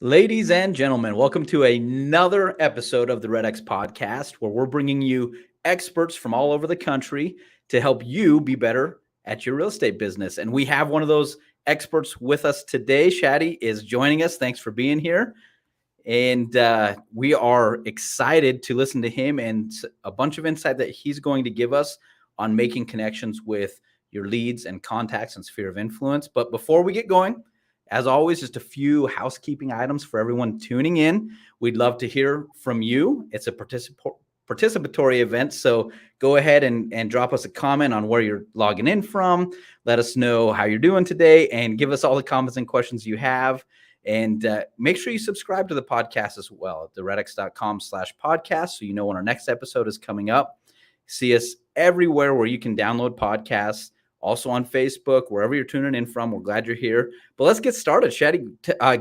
Ladies and gentlemen, welcome to another episode of the REDX podcast, where we're bringing you experts from all over the country to help you be better at your real estate business. And we have one of those experts with us today. Shady is joining us. Thanks for being here. And we are excited to listen to him and a bunch of insight that he's going to give us on making connections with your leads and contacts and sphere of influence. But before we get going, as always, just a few housekeeping items for everyone tuning in. We'd love to hear from you. It's a participatory event, so go ahead and drop us a comment on where you're logging in from. Let us know how you're doing today and give us all the comments and questions you have. And make sure you subscribe to the podcast as well at theredx.com/podcast so you know when our next episode is coming up. See us everywhere where you can download podcasts. Also on Facebook, wherever you're tuning in from. We're glad you're here. But let's get started. Shady,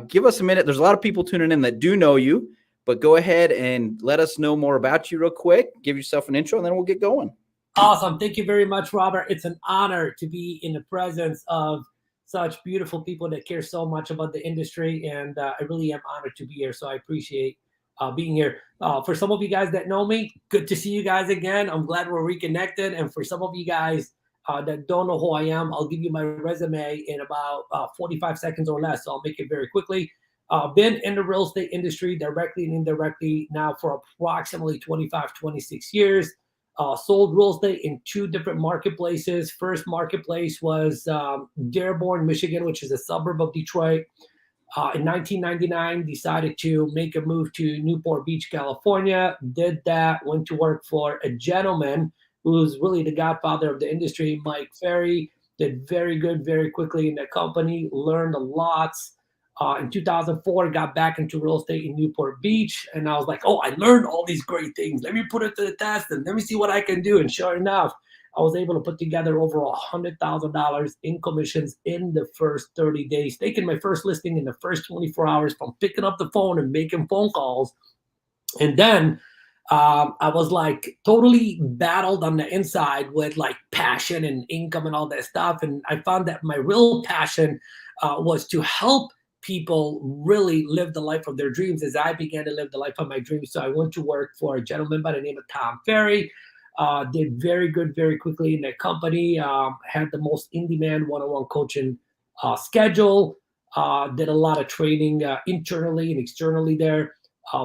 give us a minute. There's a lot of people tuning in that do know you, but go ahead and let us know more about you real quick. Give yourself an intro, and then we'll get going. Awesome. Thank you very much, Robert. It's an honor to be in the presence of such beautiful people that care so much about the industry, and I really am honored to be here. So I appreciate being here. For some of you guys that know me, good to see you guys again. I'm glad we're reconnected. And for some of you guys that don't know who I am, I'll give you my resume in about 45 seconds or less. So I'll make it very quickly. Been in the real estate industry directly and indirectly now for approximately 25, 26 years. Sold real estate in two different marketplaces. First marketplace was Dearborn, Michigan, which is a suburb of Detroit. In 1999, decided to make a move to Newport Beach, California. Did that, went to work for a gentleman who's really the godfather of the industry, Mike Ferry. Did very good very quickly in that company, learned a lot. In 2004, got back into real estate in Newport Beach. And I was like, oh, I learned all these great things. Let me put it to the test and let me see what I can do. And sure enough, I was able to put together over $100,000 in commissions in the first 30 days, taking my first listing in the first 24 hours from picking up the phone and making phone calls. And then I was like totally battled on the inside with like passion and income and all that stuff. And I found that my real passion was to help people really live the life of their dreams as I began to live the life of my dreams. So I went to work for a gentleman by the name of Tom Ferry. Did very good very quickly in that company. Had the most in-demand one-on-one coaching schedule. Did a lot of training internally and externally there.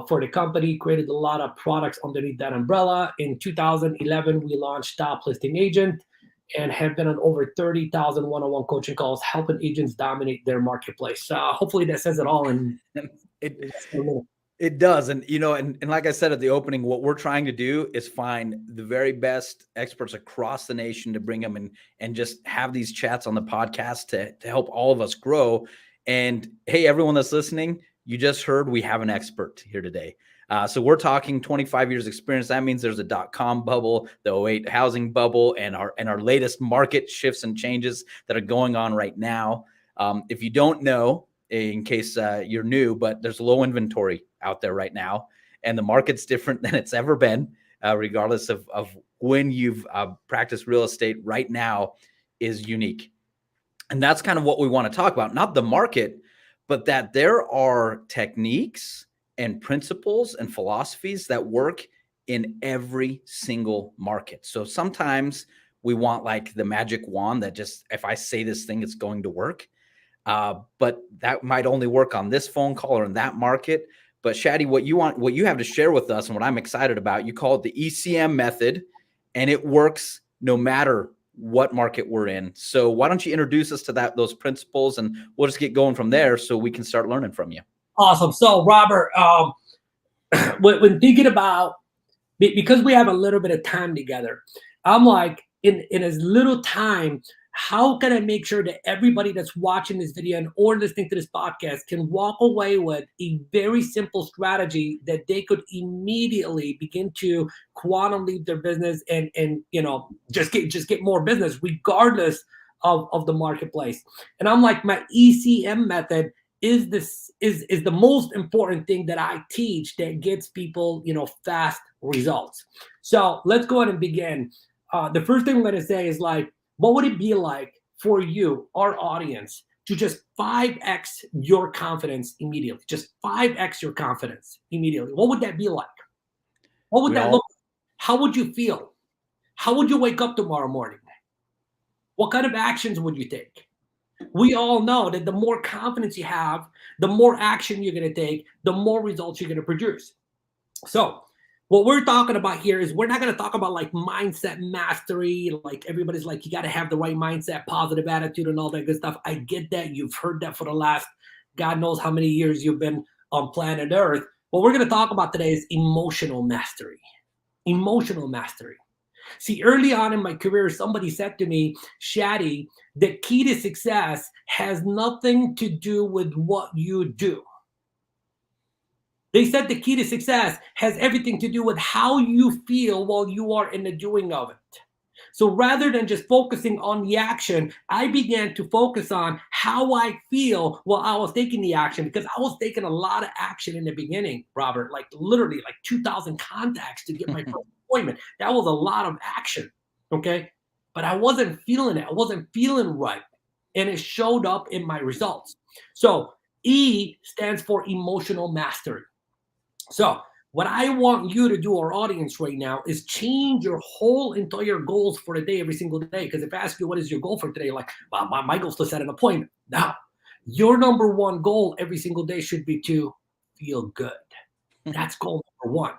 For the company, created a lot of products underneath that umbrella. In 2011, we launched Top Listing Agent and have been on over 30,000 one-on-one coaching calls, helping agents dominate their marketplace. Hopefully that says it all. And it does. And, and like I said at the opening, what we're trying to do is find the very best experts across the nation to bring them and just have these chats on the podcast to help all of us grow. And hey, everyone that's listening, you just heard we have an expert here today. So we're talking 25 years experience. That means there's a .com bubble, the 08 housing bubble, and our latest market shifts and changes that are going on right now. If you don't know, in case you're new, but there's low inventory out there right now, and the market's different than it's ever been, regardless of when you've practiced real estate. Right now is unique. And that's kind of what we want to talk about, not the market, but that there are techniques and principles and philosophies that work in every single market. So sometimes we want like the magic wand that just, if I say this thing, it's going to work. But that might only work on this phone call or in that market. But Shady, what you have to share with us and what I'm excited about, you call it the ECM method, and it works no matter what market we're in. So why don't you introduce us to those principles, and we'll just get going from there so we can start learning from you. Awesome. So Robert, when thinking about, because we have a little bit of time together, I'm like, in as little time, how can I make sure that everybody that's watching this video or listening to this podcast can walk away with a very simple strategy that they could immediately begin to quantum leap their business and just get more business regardless of the marketplace. And I'm like, my ECM method is the most important thing that I teach that gets people, fast results. So let's go ahead and begin. The first thing I'm going to say is like, what would it be like for you, our audience, to just 5x your confidence immediately. Just 5x your confidence immediately. What would that be like? What would that look like? How would you feel? How would you wake up tomorrow morning? What kind of actions would you take? We all know that the more confidence you have, the more action you're going to take, the more results you're going to produce. So what we're talking about here is we're not going to talk about like mindset mastery. Like everybody's like, you got to have the right mindset, positive attitude and all that good stuff. I get that. You've heard that for the last God knows how many years you've been on planet Earth. What we're going to talk about today is emotional mastery. Emotional mastery. See, early on in my career, somebody said to me, Shady, the key to success has nothing to do with what you do. They said the key to success has everything to do with how you feel while you are in the doing of it. So rather than just focusing on the action, I began to focus on how I feel while I was taking the action, because I was taking a lot of action in the beginning, Robert, like literally like 2,000 contacts to get my first appointment. That was a lot of action, okay? But I wasn't feeling it. I wasn't feeling right. And it showed up in my results. So E stands for emotional mastery. So what I want you to do, our audience right now, is change your whole entire goals for the day every single day. Because if I ask you what is your goal for today, like, well, my goal is to set an appointment. Now, your number one goal every single day should be to feel good. That's goal number one.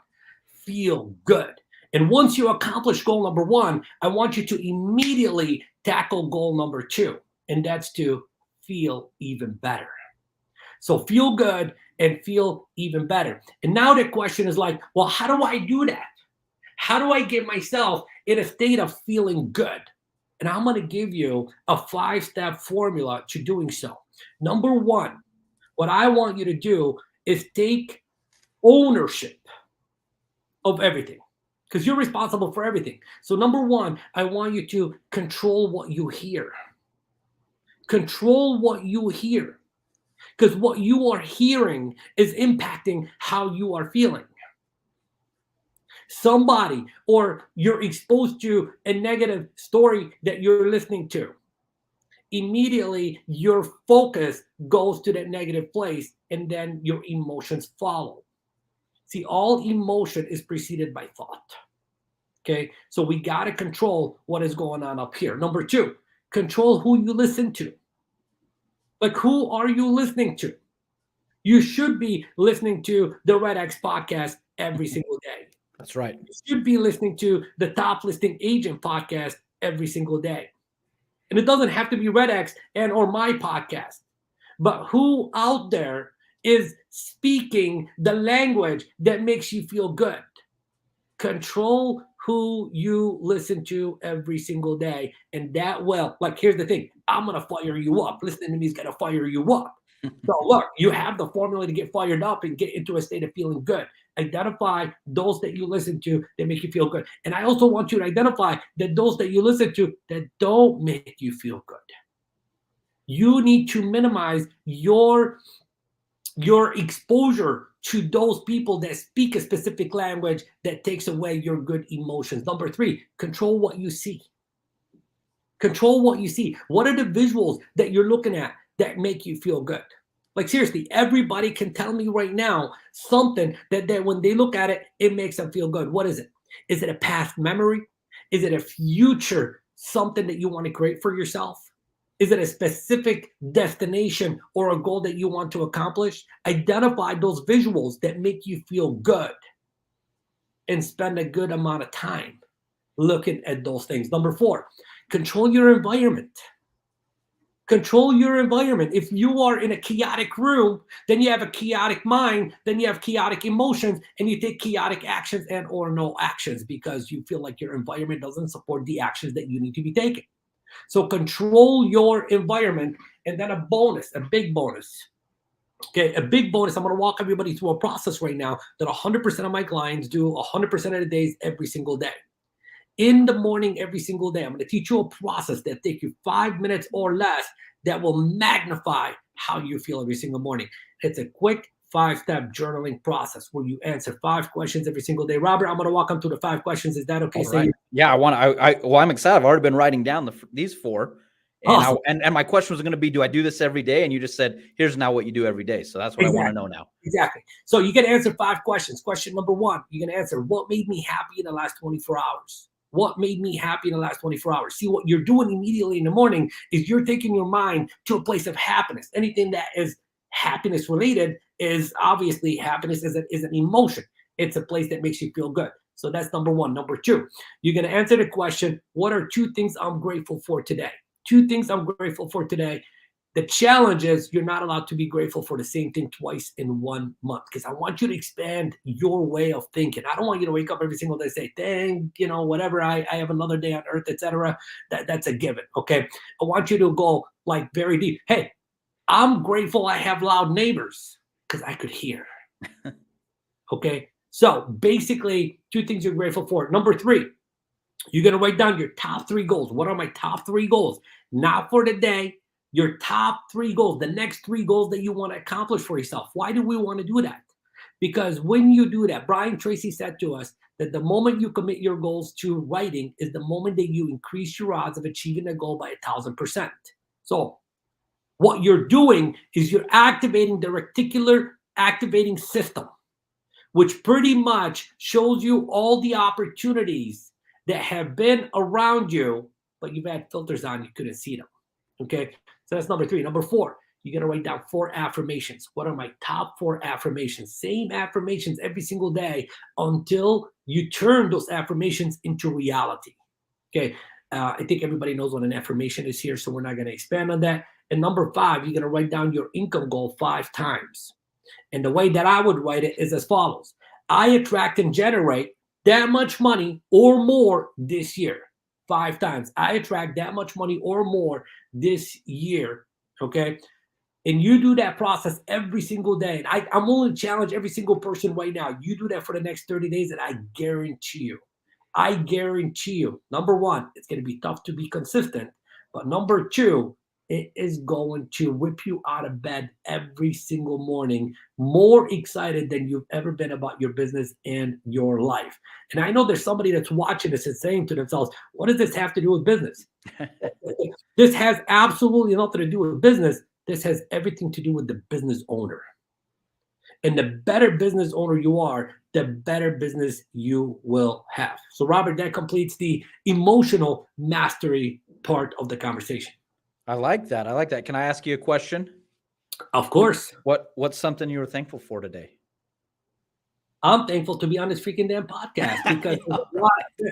Feel good. And once you accomplish goal number one, I want you to immediately tackle goal number two, and that's to feel even better. So feel good and feel even better. And now the question is like, well, how do I do that? How do I get myself in a state of feeling good? And I'm going to give you a 5-step formula to doing so. Number one, what I want you to do is take ownership of everything, because you're responsible for everything. So number one, I want you to control what you hear. Control what you hear. Because what you are hearing is impacting how you are feeling. Somebody, or you're exposed to a negative story that you're listening to, immediately your focus goes to that negative place, and then your emotions follow. See, all emotion is preceded by thought. Okay, so we got to control what is going on up here. Number two, control who you listen to. Like, who are you listening to? You should be listening to the REDX podcast every single day. That's right. You should be listening to the Top Listing Agent podcast every single day. And it doesn't have to be REDX and or my podcast, but who out there is speaking the language that makes you feel good? Control who you listen to every single day. And that will, like, here's the thing. I'm going to fire you up. Listening to me is going to fire you up. So look, you have the formula to get fired up and get into a state of feeling good. Identify those that you listen to that make you feel good. And I also want you to identify that those that you listen to that don't make you feel good. You need to minimize your exposure to those people that speak a specific language that takes away your good emotions. Number three, control what you see. Control what you see. What are the visuals that you're looking at that make you feel good? Like, seriously, everybody can tell me right now something that when they look at it, it makes them feel good. What is it? Is it a past memory? Is it a future, something that you want to create for yourself? Is it a specific destination or a goal that you want to accomplish? Identify those visuals that make you feel good and spend a good amount of time looking at those things. Number four, control your environment. Control your environment. If you are in a chaotic room, then you have a chaotic mind, then you have chaotic emotions, and you take chaotic actions and or no actions because you feel like your environment doesn't support the actions that you need to be taking. So control your environment. And then a bonus, a big bonus. Okay, a big bonus. I'm going to walk everybody through a process right now that 100% of my clients do 100% of the days every single day. In the morning, every single day, I'm going to teach you a process that takes you 5 minutes or less that will magnify how you feel every single morning. It's a quick 5-step journaling process where you answer 5 questions every single day. Robert, I'm going to walk them through the 5 questions. Is that okay? Right. Yeah, I'm excited. I've already been writing down these 4, And Awesome. and my question was going to be, do I do this every day? And you just said, here's now what you do every day. So that's what I want to know now. Exactly. So you can answer 5 questions. Question number 1, you can answer, what made me happy in the last 24 hours? What made me happy in the last 24 hours? See, what you're doing immediately in the morning is you're taking your mind to a place of happiness. Anything that is happiness related is obviously happiness is an emotion. It's a place that makes you feel good. So that's number 1. Number 2, you're going to answer the question, what are 2 things I'm grateful for today? 2 things I'm grateful for today. The challenge is you're not allowed to be grateful for the same thing twice in 1 month, because I want you to expand your way of thinking. I don't want you to wake up every single day and say, dang, whatever, I have another day on earth, etc. That's a given, okay? I want you to go like very deep. Hey, I'm grateful I have loud neighbors because I could hear, okay? So basically, 2 things you're grateful for. Number 3, you're going to write down your top 3 goals. What are my top 3 goals? Not for the day, your top 3 goals, the next 3 goals that you want to accomplish for yourself. Why do we want to do that? Because when you do that, Brian Tracy said to us that the moment you commit your goals to writing is the moment that you increase your odds of achieving a goal by 1,000%. So what you're doing is you're activating the reticular activating system, which pretty much shows you all the opportunities that have been around you, but you've had filters on, you couldn't see them. Okay, so that's number 3. Number 4, you're gonna write down 4 affirmations. What are my top 4 affirmations? Same affirmations every single day until you turn those affirmations into reality. Okay, I think everybody knows what an affirmation is here, so we're not gonna expand on that. And number 5, you're gonna write down your income goal 5 times. And the way that I would write it is as follows. I attract and generate that much money or more this year. 5 times. I attract that much money or more this year. Okay. And you do that process every single day. And I'm willing to challenge every single person right now. You do that for the next 30 days, and I guarantee you, number 1, it's going to be tough to be consistent. But number 2, it is going to whip you out of bed every single morning, more excited than you've ever been about your business and your life. And I know there's somebody that's watching this and saying to themselves, what does this have to do with business? This has absolutely nothing to do with business. This has everything to do with the business owner. And the better business owner you are, the better business you will have. So, Robert, that completes the emotional mastery part of the conversation. I like that. I like that. Can I ask you a question? Of course. What's something you were thankful for today? I'm thankful to be on this freaking damn podcast because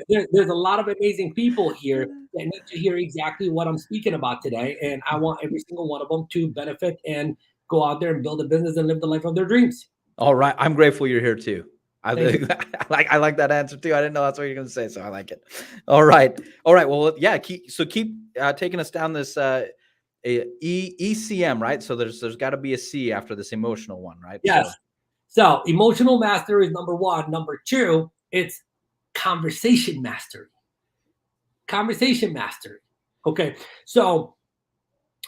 there's a lot of amazing people here that need to hear exactly what I'm speaking about today. And I want every single one of them to benefit and go out there and build a business and live the life of their dreams. All right. I'm grateful you're here too. I like that answer too. I didn't know that's what you're going to say, so I like it. All right. Well, yeah. Keep taking us down this ECM, right? So there's got to be a C after this emotional one, right? Yes. So emotional mastery is number 1. Number 2, it's conversation mastery. Conversation mastery. Okay. So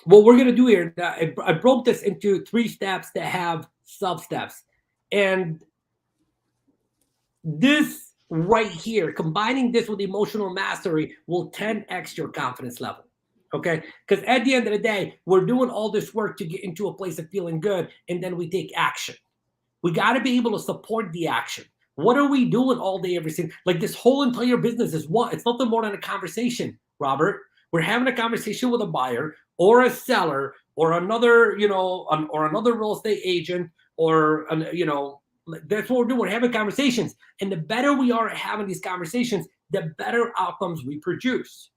what we're going to do here, I broke this into 3 steps that have sub-steps. And this right here, combining this with emotional mastery will 10x your confidence level. Okay. Because at the end of the day, we're doing all this work to get into a place of feeling good, and then we take action. We got to be able to support the action. What are we doing all day, every single, like this whole entire business is what? It's nothing more than a conversation, Robert. We're having a conversation with a buyer or a seller or another, or another real estate agent or, that's what we're doing. We're having conversations. And the better we are at having these conversations, the better outcomes we produce.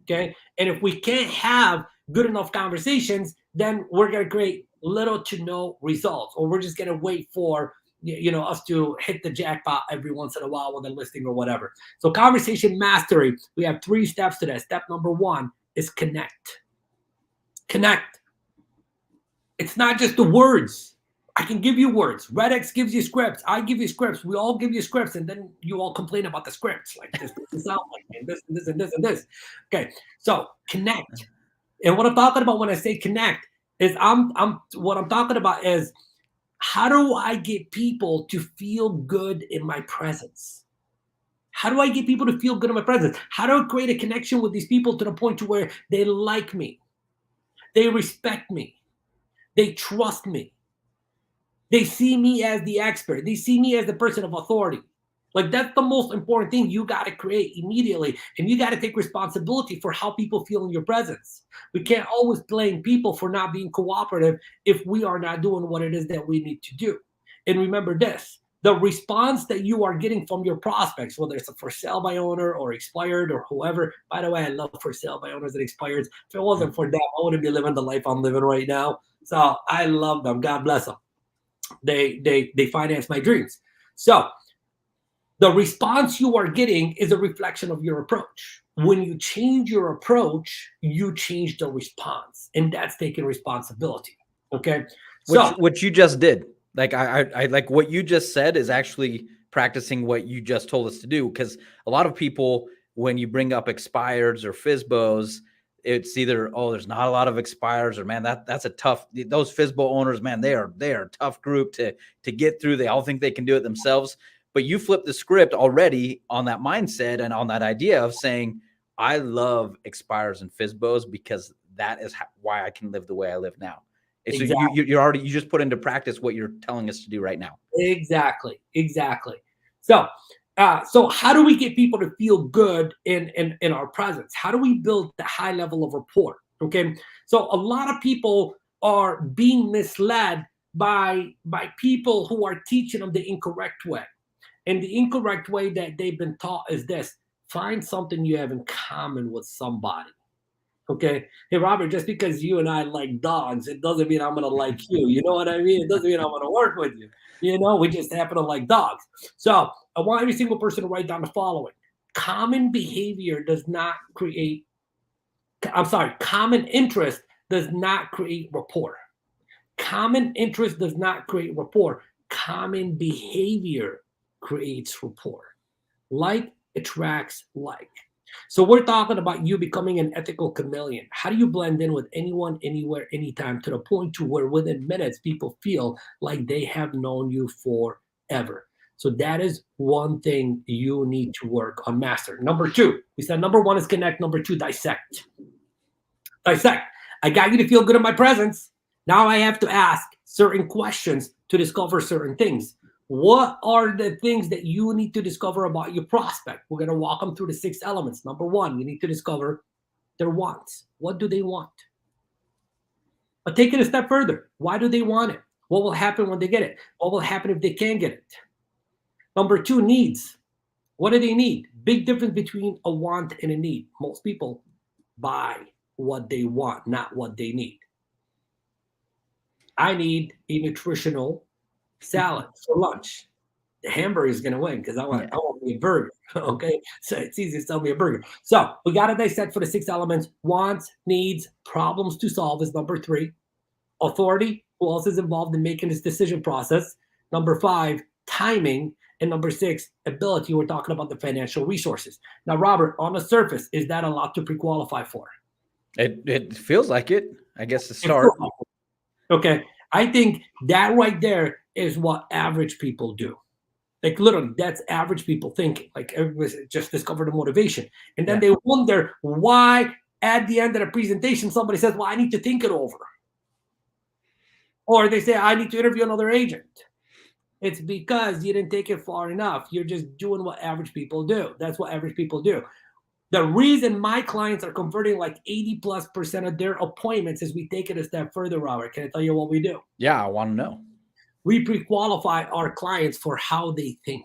Okay. And if we can't have good enough conversations, then we're going to create little to no results, or we're just going to wait for, us to hit the jackpot every once in a while with a listing or whatever. So conversation mastery, we have 3 steps to that. Step number 1 is connect. Connect. It's not just the words. I can give you words. REDX gives you scripts. I give you scripts. We all give you scripts, and then you all complain about the scripts. Like this sound like and this and this and this and this. Okay, so connect. And what I'm talking about when I say connect is what I'm talking about is how do I get people to feel good in my presence? How do I get people to feel good in my presence? How do I create a connection with these people to the point to where they like me, they respect me, they trust me, they see me as the expert, they see me as the person of authority? Like, that's the most important thing you got to create immediately. And you got to take responsibility for how people feel in your presence. We can't always blame people for not being cooperative if we are not doing what it is that we need to do. And remember this, the response that you are getting from your prospects, whether it's a for sale by owner or expired or whoever. By the way, I love for sale by owners and expireds. If it wasn't for them, I wouldn't be living the life I'm living right now. So I love them. God bless them. They finance my dreams. So the response you are getting is a reflection of your approach. When you change your approach, you change the response, and that's taking responsibility. Okay, so which you just did. Like I like what you just said is actually practicing what you just told us to do. Because a lot of people, when you bring up expireds or FSBOs, it's either, oh, there's not a lot of expires, or man, that's a tough, those FSBO owners, man, they are a tough group to get through. They all think they can do it themselves. But you flip the script already on that mindset and on that idea of saying, I love expires and FSBOs because that is why I can live the way I live now. So exactly. you just put into practice what you're telling us to do right now. Exactly. So, so how do we get people to feel good in our presence? How do we build the high level of rapport? Okay, so a lot of people are being misled by people who are teaching them the incorrect way. And the incorrect way that they've been taught is this: find something you have in common with somebody. Okay. Hey, Robert, just because you and I like dogs, it doesn't mean I'm going to like you. You know what I mean? It doesn't mean I'm going to work with you. You know, we just happen to like dogs. So I want every single person to write down the following: common behavior does not create, common interest does not create rapport. Common interest does not create rapport. Common behavior creates rapport. Like attracts like. So we're talking about you becoming an ethical chameleon. How do you blend in with anyone, anywhere, anytime, to the point to where within minutes people feel like they have known you forever? So that is one thing you need to work on, master. Number two, we said number one is connect. Number two, dissect. Dissect. I got you to feel good in my presence. Now I have to ask certain questions to discover certain things. What are the things that you need to discover about your prospect? We're going to walk them through the 6 elements. Number one, you need to discover their wants. What do they want? But take it a step further. Why do they want it? What will happen when they get it? What will happen if they can't get it? Number two, needs. What do they need? Big difference between a want and a need. Most people buy what they want, not what they need. I need a nutritional salad for lunch. The hamburger is going to win because I want me a burger. Okay, so it's easy to sell me a burger. So we got to dissect for the 6 elements: wants, needs, problems to solve is number 3. Authority, who else is involved in making this decision process? Number 5, timing. And number 6, ability. We're talking about the financial resources. Now, Robert, on the surface, is that a lot to pre-qualify for? It feels like it, I guess, to start. Okay, I think that right there is what average people do. Like, literally, that's average people thinking. Like, everybody's just discovered the motivation. And then they wonder why at the end of the presentation, somebody says, well, I need to think it over. Or they say, I need to interview another agent. It's because you didn't take it far enough. You're just doing what average people do. That's what average people do. The reason my clients are converting like 80+% of their appointments is we take it a step further, Robert. Can I tell you what we do? Yeah, I want to know. We pre-qualify our clients for how they think.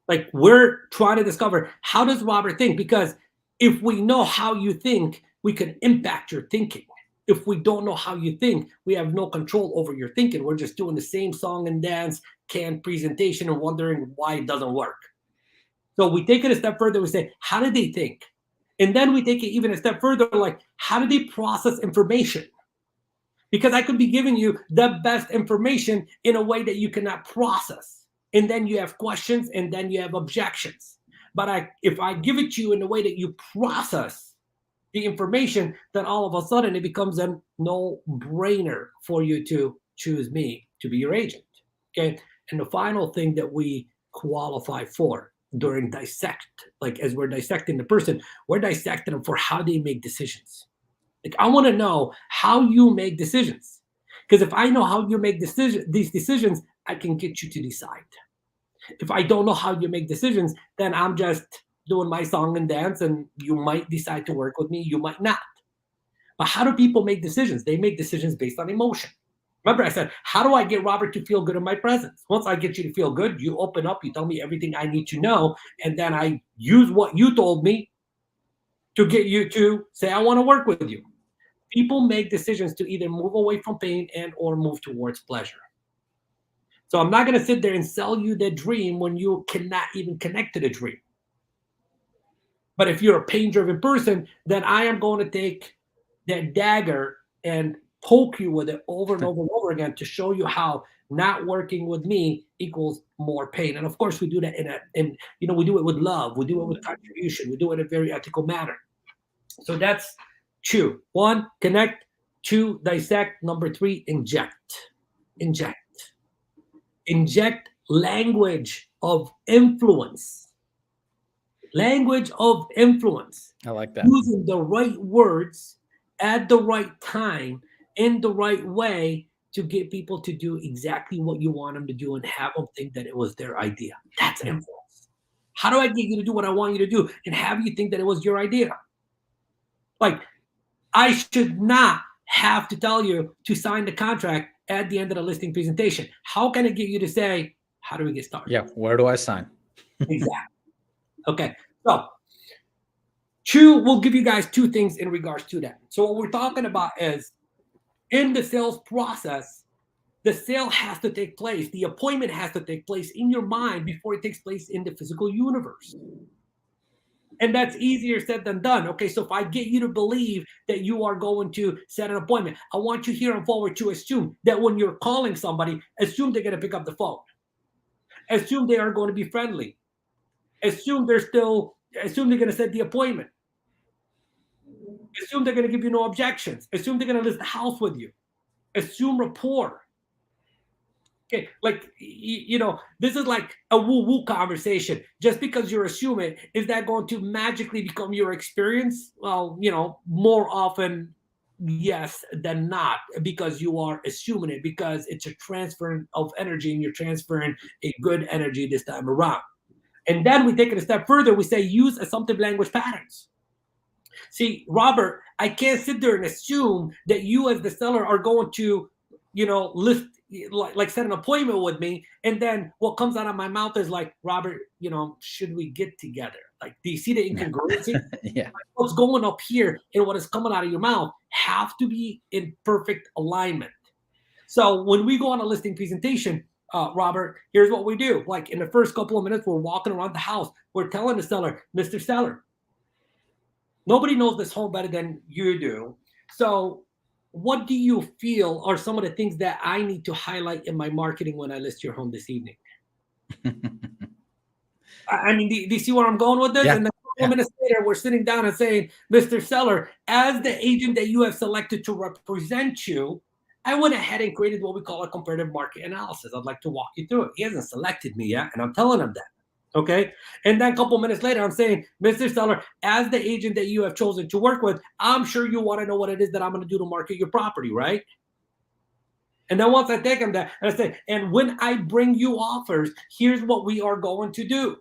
Like, we're trying to discover, how does Robert think? Because if we know how you think, we can impact your thinking. If we don't know how you think, we have no control over your thinking. We're just doing the same song and dance, canned presentation, and wondering why it doesn't work. So we take it a step further. We say, how do they think? And then we take it even a step further, like, how do they process information? Because I could be giving you the best information in a way that you cannot process. And then you have questions, and then you have objections. But if I give it to you in a way that you process the information, then all of a sudden it becomes a no-brainer for you to choose me to be your agent. Okay. And the final thing that we qualify for during dissect. Like as we're dissecting the person, we're dissecting them for how they make decisions. Like I want to know how you make decisions. Because if I know how you make these decisions, I can get you to decide. If I don't know how you make decisions, then I'm just doing my song and dance, and you might decide to work with me, you might not. But how do people make decisions? They make decisions based on emotion. Remember, I said, how do I get Robert to feel good in my presence? Once I get you to feel good, you open up, you tell me everything I need to know, and then I use what you told me to get you to say, I want to work with you. People make decisions to either move away from pain and or move towards pleasure. So I'm not going to sit there and sell you the dream when you cannot even connect to the dream. But if you're a pain-driven person, then I am going to take that dagger and poke you with it over and over and over again to show you how not working with me equals more pain. And of course, we do that in we do it with love, we do it with contribution, we do it in a very ethical manner. So that's 2. 1, connect. 2, dissect. Number 3, inject. Inject. Inject language of influence. Language of influence. I like that. Using the right words at the right time in the right way to get people to do exactly what you want them to do and have them think that it was their idea. That's influence. How do I get you to do what I want you to do and have you think that it was your idea? Like, I should not have to tell you to sign the contract at the end of the listing presentation. How can I get you to say, how do we get started? Yeah, where do I sign? Exactly. Okay, so 2, we'll give you guys 2 things in regards to that. So what we're talking about is in the sales process, the sale has to take place. The appointment has to take place in your mind before it takes place in the physical universe. And that's easier said than done. Okay, so if I get you to believe that you are going to set an appointment, I want you here and forward to assume that when you're calling somebody, assume they're going to pick up the phone. Assume they are going to be friendly. Assume they're going to set the appointment. Assume they're going to give you no objections. Assume they're going to list the house with you. Assume rapport. Okay, like, this is like a woo-woo conversation. Just because you're assuming, is that going to magically become your experience? Well, more often, yes than not, because you are assuming it, because it's a transfer of energy and you're transferring a good energy this time around. And then we take it a step further. We say use assumptive language patterns. See, Robert, I can't sit there and assume that you as the seller are going to, list, like set an appointment with me, and then what comes out of my mouth is like, Robert, should we get together? Like, do you see the incongruency? Yeah. What's going up here and what is coming out of your mouth have to be in perfect alignment. So when we go on a listing presentation, Robert, here's what we do. Like in the first couple of minutes, we're walking around the house. We're telling the seller, Mr. Seller, nobody knows this home better than you do. So what do you feel are some of the things that I need to highlight in my marketing when I list your home this evening? I mean, do you see where I'm going with this? Yeah. And then a couple minutes later, we're sitting down and saying, Mr. Seller, as the agent that you have selected to represent you, I went ahead and created what we call a comparative market analysis. I'd like to walk you through it. He hasn't selected me yet, and I'm telling him that. Okay. And then a couple minutes later, I'm saying, Mr. Seller, as the agent that you have chosen to work with, I'm sure you want to know what it is that I'm going to do to market your property, right? And then once I take him there, and I say, and when I bring you offers, here's what we are going to do.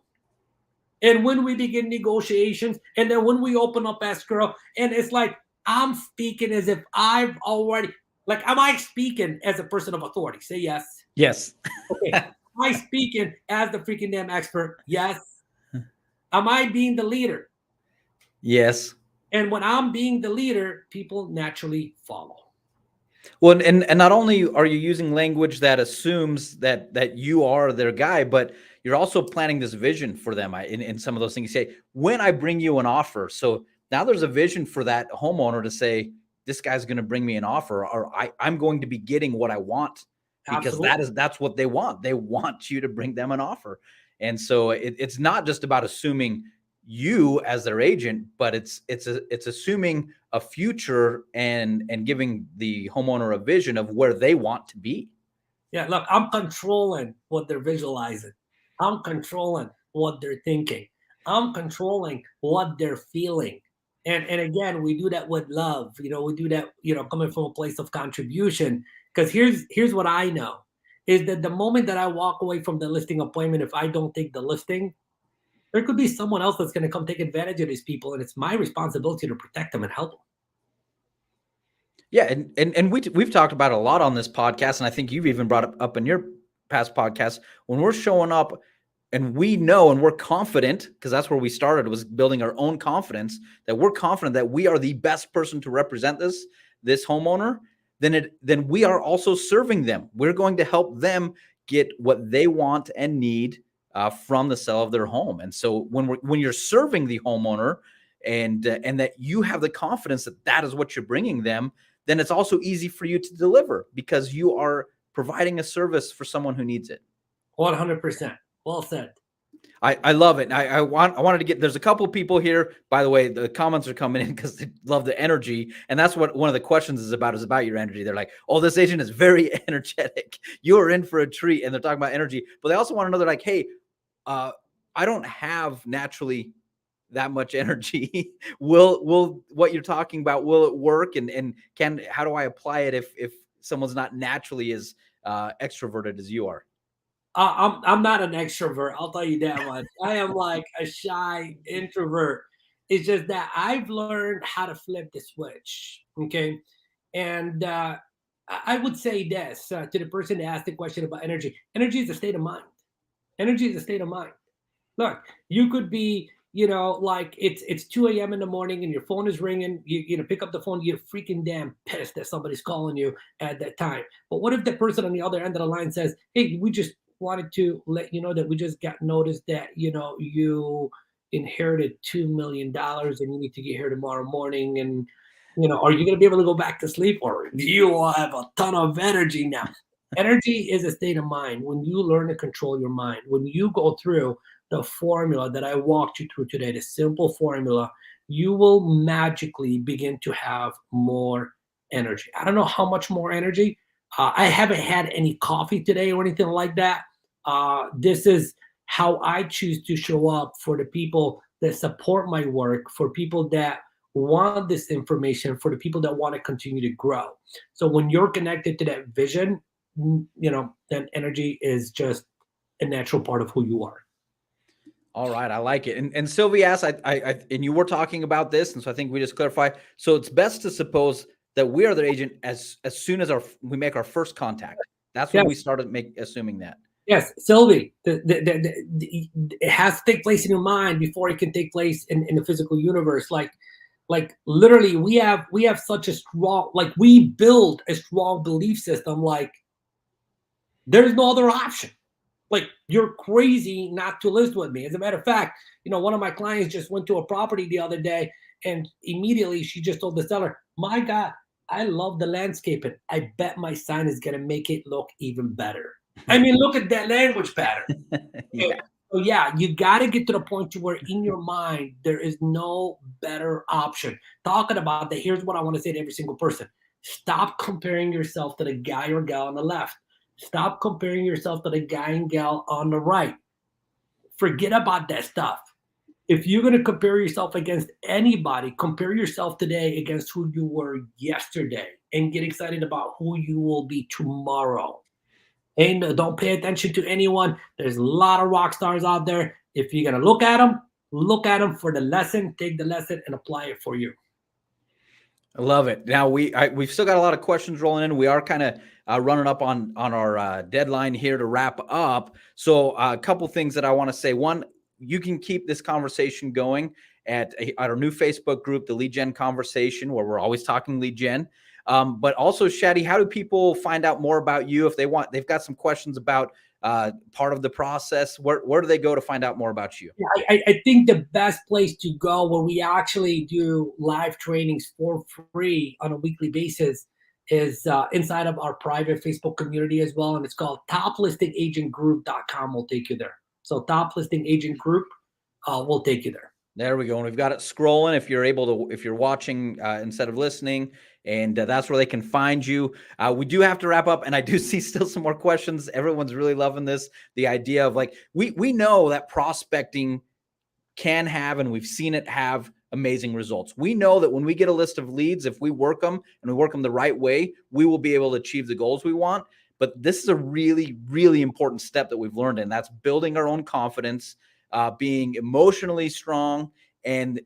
And when we begin negotiations, and then when we open up escrow, and it's like, I'm speaking as if I've already, like, am I speaking as a person of authority? Say yes. Yes. Okay. Am I speaking as the freaking damn expert? Yes. Am I being the leader? Yes. And when I'm being the leader, people naturally follow. Well, and not only are you using language that assumes that you are their guy, but you're also planting this vision for them. In some of those things, you say, when I bring you an offer. So now there's a vision for that homeowner to say, this guy's going to bring me an offer, or I'm going to be getting what I want, because Absolutely. that's what they want. They want you to bring them an offer. And so it's not just about assuming you as their agent, but it's assuming a future and giving the homeowner a vision of where they want to be. Yeah, look, I'm controlling what they're visualizing. I'm controlling what they're thinking. I'm controlling what they're feeling. And again, we do that with love. We do that, coming from a place of contribution. Because here's what I know is that the moment that I walk away from the listing appointment, if I don't take the listing, there could be someone else that's going to come take advantage of these people, and it's my responsibility to protect them and help them. Yeah, and we've talked about it a lot on this podcast, and I think you've even brought it up in your past podcasts. When we're showing up and we know and we're confident, because that's where we started, was building our own confidence, that we're confident that we are the best person to represent this homeowner, then we are also serving them. We're going to help them get what they want and need from the sale of their home. And so when you're serving the homeowner and that you have the confidence that that is what you're bringing them, then it's also easy for you to deliver because you are providing a service for someone who needs it. 100%. Well said. I love it. I wanted to get, there's a couple of people here, by the way, the comments are coming in because they love the energy. And that's what one of the questions is about your energy. They're like, oh, this agent is very energetic. You are in for a treat. And they're talking about energy, but they also want to know, they're like, hey, I don't have naturally that much energy. will what you're talking about, will it work? And how do I apply it if someone's not naturally as extroverted as you are? I'm not an extrovert. I'll tell you that much. I am like a shy introvert. It's just that I've learned how to flip the switch. Okay, and I would say this to the person that asked the question about energy. Energy is a state of mind. Energy is a state of mind. Look, you could be, like it's 2 a.m. in the morning and your phone is ringing. You pick up the phone, you're freaking damn pissed that somebody's calling you at that time. But what if the person on the other end of the line says, "Hey, we just wanted to let you know that we just got notice that you inherited $2 million and you need to get here tomorrow morning, and are you going to be able to go back to sleep, or do you have a ton of energy now?" Energy is a state of mind. When you learn to control your mind, when you go through the formula that I walked you through today, the simple formula, you will magically begin to have more energy. I don't know how much more energy. I haven't had any coffee today or anything like that. This is how I choose to show up for the people that support my work, for people that want this information, for the people that want to continue to grow. So when you're connected to that vision, then energy is just a natural part of who you are. All right, I like it. And Sylvie asked, and you were talking about this, and so I think we just clarify. So it's best to suppose that we are the agent as soon as we make our first contact. That's when we started assuming that. Yes, Sylvie, it has to take place in your mind before it can take place in the physical universe. Like literally, we have such a strong, like we build a strong belief system. Like there's no other option. Like you're crazy not to list with me. As a matter of fact, one of my clients just went to a property the other day, and immediately she just told the seller, "My God, I love the landscaping. I bet my sign is gonna make it look even better." I mean, look at that language pattern. Yeah. So yeah, you got to get to the point to where in your mind there is no better option. Talking about that, here's what I want to say to every single person: stop comparing yourself to the guy or gal on the left. Stop comparing yourself to the guy and gal on the right. Forget about that stuff. If you're going to compare yourself against anybody, compare yourself today against who you were yesterday and get excited about who you will be tomorrow. And don't pay attention to anyone. There's a lot of rock stars out there. If you're going to look at them for the lesson, take the lesson and apply it for you. I love it. Now we've still got a lot of questions rolling in. We are kind of running up on our deadline here to wrap up. So a couple things that I want to say. One, you can keep this conversation going at our new Facebook group, the Lead Gen Conversation, where we're always talking lead gen. But also, Shady, how do people find out more about you if they've got some questions about part of the process? Where do they go to find out more about you? I think the best place to go where we actually do live trainings for free on a weekly basis is inside of our private Facebook community as well. And it's called toplistingagentgroup.com. Will take you there. So Top Listing Agent Group will take you there. There we go. And we've got it scrolling. If you're watching instead of listening, And that's where they can find you. We do have to wrap up, and I do see still some more questions. Everyone's really loving this. The idea of like, we know that prospecting can have, and we've seen it have, amazing results. We know that when we get a list of leads, if we work them and we work them the right way, we will be able to achieve the goals we want. But this is a really, really important step that we've learned, and that's building our own confidence, being emotionally strong, and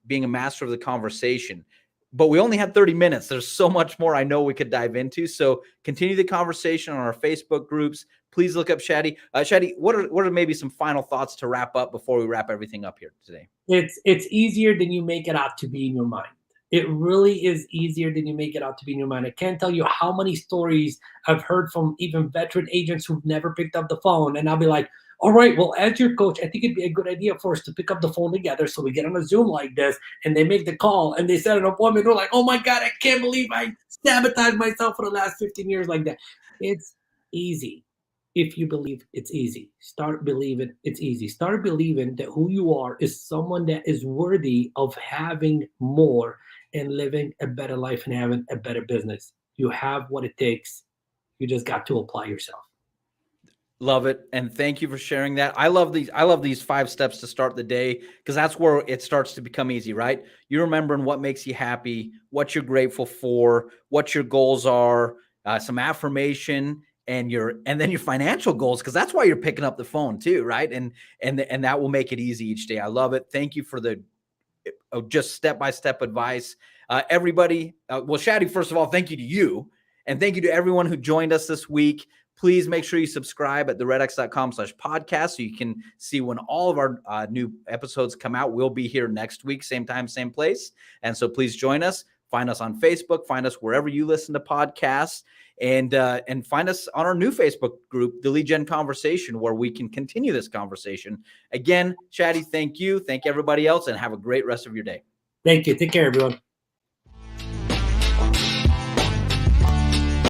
being a master of the conversation. But we only had 30 minutes. There's so much more I know we could dive into. So continue the conversation on our Facebook groups. Please look up Shady. Shady, what are maybe some final thoughts to wrap up before we wrap everything up here today? It's easier than you make it out to be in your mind. It really is easier than you make it out to be in your mind. I can't tell you how many stories I've heard from even veteran agents who've never picked up the phone. And I'll be like, all right, well, as your coach, I think it'd be a good idea for us to pick up the phone together. So we get on a Zoom like this, and they make the call and they set an appointment. They're like, oh my God, I can't believe I sabotaged myself for the last 15 years like that. It's easy. If you believe it's easy, start believing it's easy. Start believing that who you are is someone that is worthy of having more and living a better life and having a better business. You have what it takes. You just got to apply yourself. Love it. And thank you for sharing that. I love these 5 steps to start the day, because that's where it starts to become easy, right? You're remembering what makes you happy, what you're grateful for, what your goals are, some affirmation, and then your financial goals, because that's why you're picking up the phone too, right? And that will make it easy each day. I love it. Thank you for the just step-by-step advice. Everybody, well, Shady, first of all, thank you to you. And thank you to everyone who joined us this week. Please make sure you subscribe at theredx.com/podcast so you can see when all of our new episodes come out. We'll be here next week, same time, same place. And so please join us. Find us on Facebook. Find us wherever you listen to podcasts. And find us on our new Facebook group, the Lead Gen Conversation, where we can continue this conversation. Again, Shady, thank you. Thank everybody else, and have a great rest of your day. Thank you. Take care, everyone.